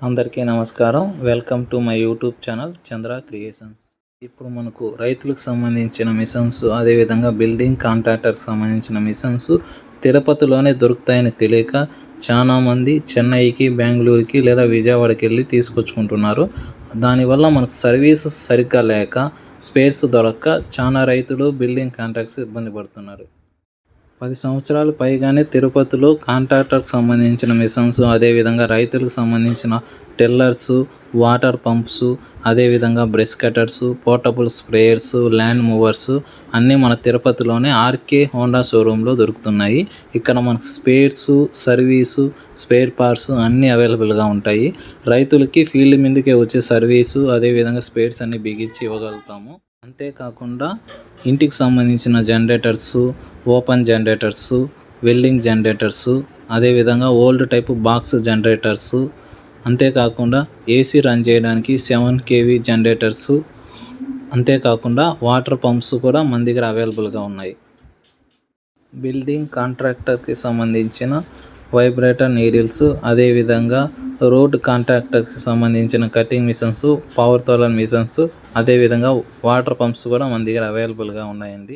అందరికీ నమస్కారం. Welcome to my YouTube channel Chandra creations. ఇప్పుడు మనకు రైతులకు సంబంధించిన మిషన్స్, అదేవిధంగా బిల్డింగ్ కాంట్రాక్టర్కి సంబంధించిన మిషన్స్ తిరుపతిలోనే దొరుకుతాయని తెలియక చాలామంది చెన్నైకి, బెంగళూరుకి లేదా విజయవాడకి వెళ్ళి తీసుకొచ్చుకుంటున్నారు. దానివల్ల మనకు సర్వీస్ సరిగ్గా లేక, స్పేర్స్ దొరక్క చాలా రైతులు, బిల్డింగ్ కాంట్రాక్టర్స్ ఇబ్బంది పడుతున్నారు. 10 సంవత్సరాలు పైగానే తిరుపతిలో కాంట్రాక్టర్కి సంబంధించిన మిషన్స్, అదేవిధంగా రైతులకు సంబంధించిన టిల్లర్స్, వాటర్ పంప్స్, అదేవిధంగా brush cutters, portable sprayers, land movers అన్నీ మన తిరుపతిలోనే ఆర్కే హోండా షోరూంలో దొరుకుతున్నాయి. ఇక్కడ మనకు స్పేర్స్, సర్వీసు, స్పేర్ పార్ట్స్ అన్నీ అవైలబుల్గా ఉంటాయి. రైతులకి ఫీల్డ్ మీదకే వచ్చే సర్వీసు, అదేవిధంగా స్పేర్స్ అన్నీ బిగించి ఇవ్వగలుగుతాము. అంతేకాకుండా ఇంటికి సంబంధించిన generators, open generators, welding generators, అదేవిధంగా ఓల్డ్ టైపు బాక్స్ జనరేటర్సు, అంతేకాకుండా ఏసీ రన్ చేయడానికి 7 kV జనరేటర్సు, అంతేకాకుండా వాటర్ పంప్స్ కూడా మన దగ్గర అవైలబుల్గా ఉన్నాయి. బిల్డింగ్ కాంట్రాక్టర్కి సంబంధించిన వైబ్రేటర్ నీడిల్స్, అదేవిధంగా రోడ్ కాంట్రాక్టర్కి సంబంధించిన కటింగ్ మిషన్స్, పవర్ తోలన్ మిషన్స్, అదేవిధంగా వాటర్ పంప్స్ కూడా మన దగ్గర అవైలబుల్గా ఉన్నాయండి.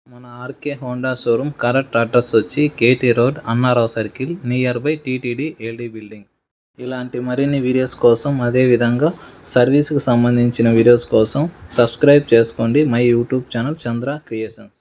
మన RK Honda showroom correct address వచ్చి KT road, Annarao circle, near by TTD LD building. ఇలాంటి మరిన్ని వీడియోస్ కోసం, అదేవిధంగా సర్వీస్కి సంబంధించిన వీడియోస్ కోసం సబ్స్క్రైబ్ చేసుకోండి my YouTube channel Chandra creations.